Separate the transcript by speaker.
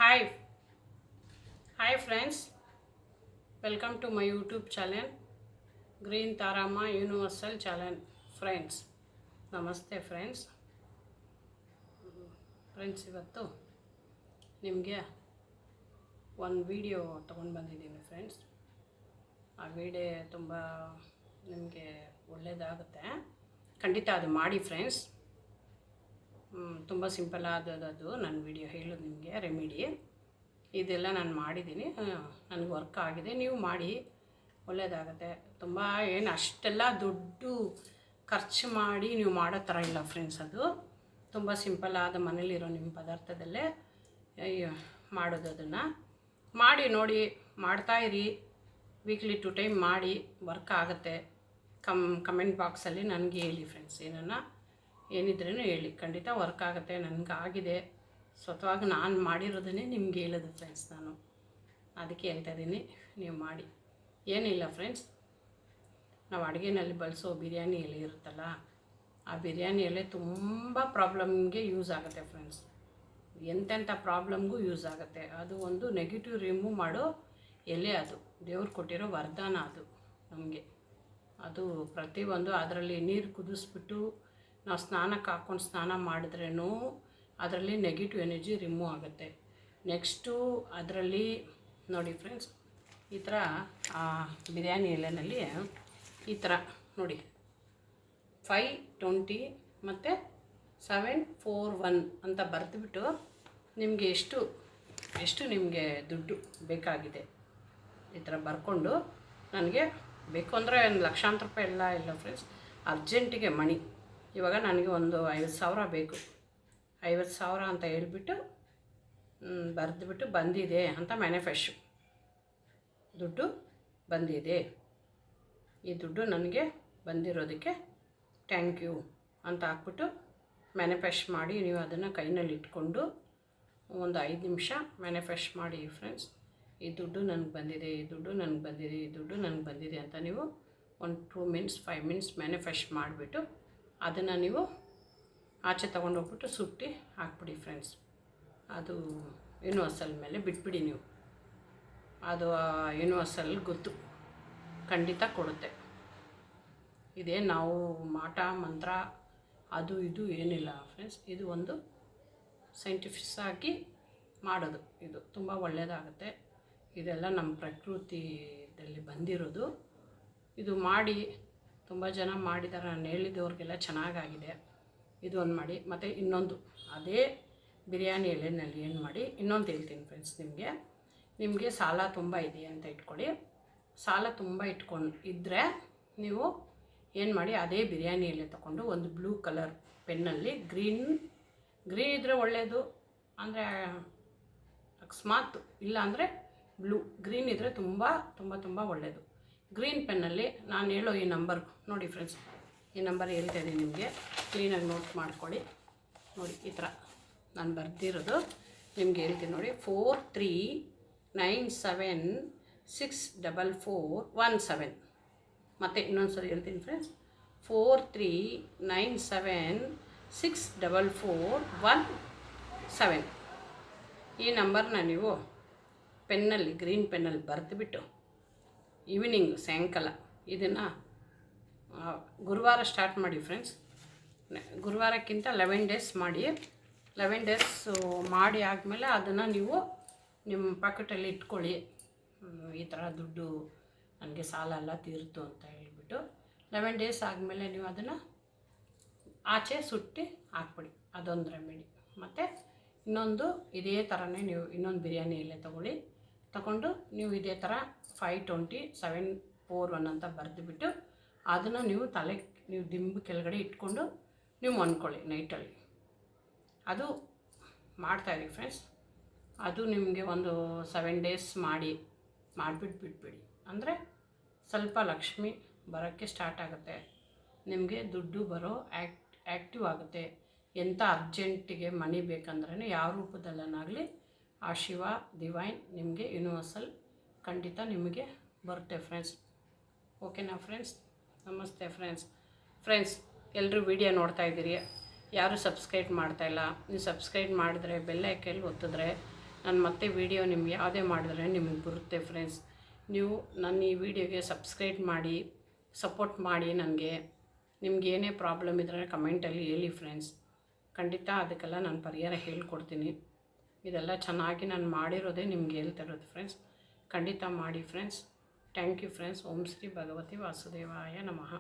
Speaker 1: Hi, hi friends. Welcome to my YouTube channel, Green Tarama Universal Channel. Friends, ನಮಸ್ತೆ friends. ಇವತ್ತು ನಿಮಗೆ ಒಂದು video ತೊಗೊಂಡು ಬಂದಿದ್ದೀನಿ ಫ್ರೆಂಡ್ಸ್. ಆ ವಿಡಿಯೋ ತುಂಬ ನಿಮಗೆ ಒಳ್ಳೆಯದಾಗುತ್ತೆ, ಖಂಡಿತ ಅದು ಮಾಡಿ ಫ್ರೆಂಡ್ಸ್. ತುಂಬ ಸಿಂಪಲ್ ಆದದ್ದು ನನ್ನ ವಿಡಿಯೋ ಹೇಳೋದು ನಿಮಗೆ ರೆಮಿಡಿ. ಇದೆಲ್ಲ ನಾನು ಮಾಡಿದ್ದೀನಿ, ನನಗೆ ವರ್ಕ್ ಆಗಿದೆ. ನೀವು ಮಾಡಿ, ಒಳ್ಳೆಯದಾಗತ್ತೆ. ತುಂಬ ಏನು ಅಷ್ಟೆಲ್ಲ ದುಡ್ಡು ಖರ್ಚು ಮಾಡಿ ನೀವು ಮಾಡೋ ಥರ ಇಲ್ಲ ಫ್ರೆಂಡ್ಸ್. ಅದು ತುಂಬ ಸಿಂಪಲ್ ಆದ ಮನೇಲಿರೋ ನಿಮ್ಮ ಪದಾರ್ಥದಲ್ಲೇ ಮಾಡೋದು. ಅದನ್ನು ಮಾಡಿ ನೋಡಿ, ಮಾಡ್ತಾಯಿರಿ. ವೀಕ್ಲಿ 2 ಟೈಮ್ ಮಾಡಿ, ವರ್ಕ್ ಆಗುತ್ತೆ. ಕಮೆಂಟ್ ಬಾಕ್ಸಲ್ಲಿ ನನಗೆ ಹೇಳಿ ಫ್ರೆಂಡ್ಸ್, ಏನಿದ್ರೂ ಹೇಳಿ, ಖಂಡಿತ ವರ್ಕ್ ಆಗುತ್ತೆ. ನನಗಾಗಿದೆ, ಸ್ವತಃವಾಗಿ ನಾನು ಮಾಡಿರೋದನ್ನೇ ನಿಮ್ಗೆ ಹೇಳೋದು ಫ್ರೆಂಡ್ಸ್. ನಾನು ಅದಕ್ಕೆ ಹೇಳ್ತಾ ಇದ್ದೀನಿ, ನೀವು ಮಾಡಿ. ಏನಿಲ್ಲ ಫ್ರೆಂಡ್ಸ್, ನಾವು ಅಡುಗೆನಲ್ಲಿ ಬಳಸೋ ಬಿರಿಯಾನಿ ಎಲೆ ಇರುತ್ತಲ್ಲ, ಆ ಬಿರಿಯಾನಿ ಎಲೆ ತುಂಬ ಪ್ರಾಬ್ಲಮ್ಗೆ ಯೂಸ್ ಆಗುತ್ತೆ ಫ್ರೆಂಡ್ಸ್. ಎಂತೆಂಥ ಪ್ರಾಬ್ಲಮ್ಗೂ ಯೂಸ್ ಆಗುತ್ತೆ. ಅದು ಒಂದು ನೆಗೆಟಿವ್ ರಿಮೂವ್ ಮಾಡೋ ಎಲೆ. ಅದು ದೇವ್ರು ಕೊಟ್ಟಿರೋ ವರದಾನ. ಅದು ನಮಗೆ ಅದು ಪ್ರತಿಯೊಂದು ಅದರಲ್ಲಿ ನೀರು ಕುದಿಸ್ಬಿಟ್ಟು ನಾವು ಸ್ನಾನಕ್ಕೆ ಹಾಕ್ಕೊಂಡು ಸ್ನಾನ ಮಾಡಿದ್ರೂ ಅದರಲ್ಲಿ ನೆಗೆಟಿವ್ ಎನರ್ಜಿ ರಿಮೂವ್ ಆಗುತ್ತೆ. ನೆಕ್ಸ್ಟು ಅದರಲ್ಲಿ ನೋಡಿ ಫ್ರೆಂಡ್ಸ್, ಈ ಥರ ಬಿರಿಯಾನಿ ಎಲೆಯಲ್ಲಿ ಈ ಥರ ನೋಡಿ 520 ಮತ್ತು 741 ಅಂತ ಬರೆದುಬಿಟ್ಟು ನಿಮಗೆ ಎಷ್ಟು ನಿಮಗೆ ದುಡ್ಡು ಬೇಕಾಗಿದೆ ಈ ಥರ ಬರ್ಕೊಂಡು, ನನಗೆ ಬೇಕು ಅಂದರೆ ಒಂದು ಲಕ್ಷಾಂತರ ರೂಪಾಯಿ ಎಲ್ಲ ಇಲ್ಲ ಫ್ರೆಂಡ್ಸ್. ಅರ್ಜೆಂಟಿಗೆ ಮಣಿ ಇವಾಗ ನನಗೆ ಒಂದು 50,000 ಬೇಕು. 50,000 ಅಂತ ಹೇಳ್ಬಿಟ್ಟು ಬರೆದುಬಿಟ್ಟು ಬಂದಿದೆ ಅಂತ ಮ್ಯಾನಿಫೆಸ್ಟ್, ದುಡ್ಡು ಬಂದಿದೆ, ಈ ದುಡ್ಡು ನನಗೆ ಬಂದಿರೋದಕ್ಕೆ ಥ್ಯಾಂಕ್ ಯು ಅಂತ ಹಾಕ್ಬಿಟ್ಟು ಮ್ಯಾನಿಫೆಸ್ಟ್ ಮಾಡಿ. ನೀವು ಅದನ್ನು ಕೈನಲ್ಲಿ ಇಟ್ಕೊಂಡು ಒಂದು 5 ನಿಮಿಷ ಮ್ಯಾನಿಫೆಸ್ಟ್ ಮಾಡಿ ಫ್ರೆಂಡ್ಸ್. ಈ ದುಡ್ಡು ನನಗೆ ಬಂದಿದೆ, ಈ ದುಡ್ಡು ನನಗೆ ಬಂದಿದೆ, ಈ ದುಡ್ಡು ನನಗೆ ಬಂದಿದೆ ಅಂತ ನೀವು ಒಂದು 2 ಮಿನಿಟ್ಸ್ 5 ಮಿನಿಟ್ಸ್ ಮ್ಯಾನಿಫೆಸ್ಟ್ ಮಾಡಿಬಿಟ್ಟು ಅದನ್ನು ನೀವು ಆಚೆ ತೊಗೊಂಡೋಗ್ಬಿಟ್ಟು ಸುಟ್ಟು ಹಾಕ್ಬಿಡಿ ಫ್ರೆಂಡ್ಸ್. ಅದು ಯೂನಿವರ್ಸಲ್ ಮೇಲೆ ಬಿಟ್ಬಿಡಿ ನೀವು. ಅದು ಯೂನಿವರ್ಸಲ್ ಗೊತ್ತು, ಖಂಡಿತ ಕೊಡುತ್ತೆ. ಇದೇ ನಾವು ಮಾಟ ಮಂತ್ರ ಅದು ಇದು ಏನಿಲ್ಲ ಫ್ರೆಂಡ್ಸ್. ಇದು ಒಂದು ಸೈಂಟಿಫಿಕ್ಸ್ ಆಗಿ ಮಾಡೋದು. ಇದು ತುಂಬ ಒಳ್ಳೆಯದಾಗುತ್ತೆ. ಇದೆಲ್ಲ ನಮ್ಮ ಪ್ರಕೃತಿಯಲ್ಲಿ ಬಂದಿರೋದು. ಇದು ಮಾಡಿ ತುಂಬ ಜನ ಮಾಡಿದ್ದಾರೆ, ನಾನು ಹೇಳಿದವ್ರಿಗೆಲ್ಲ ಚೆನ್ನಾಗಾಗಿದೆ. ಇದು ಒಂದು ಮಾಡಿ. ಮತ್ತು ಇನ್ನೊಂದು ಅದೇ ಬಿರಿಯಾನಿ ಎಲೆಯಲ್ಲಿ ಏನು ಮಾಡಿ, ಇನ್ನೊಂದು ಹೇಳ್ತೀನಿ ಫ್ರೆಂಡ್ಸ್. ನಿಮಗೆ ಸಾಲ ತುಂಬ ಇದೆ ಅಂತ ಇಟ್ಕೊಳ್ಳಿ. ಸಾಲ ತುಂಬ ಇದ್ದರೆ ನೀವು ಏನು ಮಾಡಿ, ಅದೇ ಬಿರಿಯಾನಿ ಎಲೆ ತೊಗೊಂಡು ಒಂದು ಬ್ಲೂ ಕಲರ್ ಪೆನ್ನಲ್ಲಿ ಗ್ರೀನ್ ಇದ್ದರೆ ಒಳ್ಳೆಯದು. ಅಂದರೆ ಅಕಸ್ಮಾತ್ ಇಲ್ಲ ಅಂದರೆ ಗ್ರೀನ್ ಇದ್ದರೆ ತುಂಬ ತುಂಬ ತುಂಬ ಒಳ್ಳೆಯದು. ಗ್ರೀನ್ ಪೆನ್ನಲ್ಲಿ ನಾನು ಹೇಳೋ ಈ ನಂಬರ್ ನೋಡಿ ಫ್ರೆಂಡ್ಸ್, ಈ ನಂಬರ್ ಹೇಳ್ತಾ ಇದ್ದೀನಿ ನಿಮಗೆ, ಕ್ಲೀನಾಗಿ ನೋಟ್ ಮಾಡ್ಕೊಳ್ಳಿ. ನೋಡಿ ಈ ಥರ ನಾನು ಬರೆದಿರೋದು ನಿಮಗೆ ಹೇಳ್ತೀನಿ ನೋಡಿ. 4397644417. ಮತ್ತು ಇನ್ನೊಂದು ಸರಿ ಹೇಳ್ತೀನಿ ಫ್ರೆಂಡ್ಸ್, 4397644417. ಈ ನಂಬರ್ನ ನೀವು ಪೆನ್ನಲ್ಲಿ ಗ್ರೀನ್ ಪೆನ್ನಲ್ಲಿ ಬರೆದುಬಿಟ್ಟು ಈವ್ನಿಂಗ್ ಸಾಯಂಕಾಲ ಇದನ್ನು ಗುರುವಾರ ಸ್ಟಾರ್ಟ್ ಮಾಡಿ ಫ್ರೆಂಡ್ಸ್. ಗುರುವಾರಕ್ಕಿಂತ 11 ಡೇಸ್ ಮಾಡಿ. 11 ಡೇಸ್ ಮಾಡಿ ಆದಮೇಲೆ ಅದನ್ನು ನೀವು ನಿಮ್ಮ ಪಾಕೆಟಲ್ಲಿ ಇಟ್ಕೊಳ್ಳಿ. ಈ ಥರ ದುಡ್ಡು ನನಗೆ ಸಾಲ ಎಲ್ಲ ತೀರ್ತು ಅಂತ ಹೇಳಿಬಿಟ್ಟು 11 ಡೇಸ್ ಆದಮೇಲೆ ನೀವು ಅದನ್ನು ಆಚೆ ಸುಟ್ಟು ಹಾಕ್ಬಿಡಿ. ಅದೊಂದು ರೆಮಿಡಿ. ಮತ್ತು ಇನ್ನೊಂದು ಇದೇ ಥರನೇ ನೀವು ಇನ್ನೊಂದು ಬಿರಿಯಾನಿ ಎಲೆ ತಗೊಂಡು ನೀವು ಇದೇ ಥರ 520741 ಅಂತ ಬರೆದುಬಿಟ್ಟು ಅದನ್ನು ನೀವು ನೀವು ದಿಂಬು ಕೆಳಗಡೆ ಇಟ್ಕೊಂಡು ನೀವು ಅಂದ್ಕೊಳ್ಳಿ ನೈಟಲ್ಲಿ. ಅದು ಮಾಡ್ತಾಯಿರಿ ಫ್ರೆಂಡ್ಸ್. ಅದು ನಿಮಗೆ ಒಂದು 7 ಡೇಸ್ ಬಿಟ್ಬಿಡಿ. ಅಂದರೆ ಸ್ವಲ್ಪ ಲಕ್ಷ್ಮಿ ಬರೋಕ್ಕೆ ಸ್ಟಾರ್ಟ್ ಆಗುತ್ತೆ. ನಿಮಗೆ ದುಡ್ಡು ಬರೋ ಆ್ಯಕ್ಟಿವ್ ಆಗುತ್ತೆ. ಎಂಥ ಅರ್ಜೆಂಟಿಗೆ ಮನಿ ಬೇಕಂದ್ರೇ ಯಾವ ರೂಪದಲ್ಲನಾಗಲಿ ಆ ಶಿವ ಡಿವೈನ್ ನಿಮಗೆ ಯೂನಿವರ್ಸಲ್ ಖಂಡಿತ ನಿಮಗೆ ಬರುತ್ತೆ ಫ್ರೆಂಡ್ಸ್. ಓಕೆನಾ ಫ್ರೆಂಡ್ಸ್? ನಮಸ್ತೆ ಫ್ರೆಂಡ್ಸ್. ಎಲ್ಲರೂ ವಿಡಿಯೋ ನೋಡ್ತಾ ಇದ್ದೀರಿ, ಯಾರೂ ಸಬ್ಸ್ಕ್ರೈಬ್ ಮಾಡ್ತಾಯಿಲ್ಲ. ನೀವು ಸಬ್ಸ್ಕ್ರೈಬ್ ಮಾಡಿದ್ರೆ ಬೆಲ್ ಐಕನ್ ಒತ್ತಿದ್ರೆ ನಾನು ಮತ್ತೆ ವೀಡಿಯೋ ನಿಮ್ಗೆ ಯಾವುದೇ ಮಾಡಿದ್ರೆ ನಿಮಗೆ ಬರುತ್ತೆ ಫ್ರೆಂಡ್ಸ್. ನೀವು ನನ್ನ ಈ ವಿಡಿಯೋಗೆ ಸಬ್ಸ್ಕ್ರೈಬ್ ಮಾಡಿ ಸಪೋರ್ಟ್ ಮಾಡಿ. ನನಗೆ ನಿಮ್ಗೆ ಏನೇ ಪ್ರಾಬ್ಲಮ್ ಇದ್ದರೆ ಕಮೆಂಟಲ್ಲಿ ಹೇಳಿ ಫ್ರೆಂಡ್ಸ್. ಖಂಡಿತ ಅದಕ್ಕೆಲ್ಲ ನಾನು ಪರಿಹಾರ ಹೇಳ್ಕೊಡ್ತೀನಿ. ಇದೆಲ್ಲ ಚೆನ್ನಾಗಿ ನಾನು ಮಾಡಿರೋದೇ ನಿಮ್ಗೆ ಹೇಳ್ತಾ ಇರೋದು ಫ್ರೆಂಡ್ಸ್. ಖಂಡಿತ ಮಾಡಿ friends. Thank you friends. Om Shri ಭಗವತಿ ವಾಸುದೇವಾಯ ನಮಃ.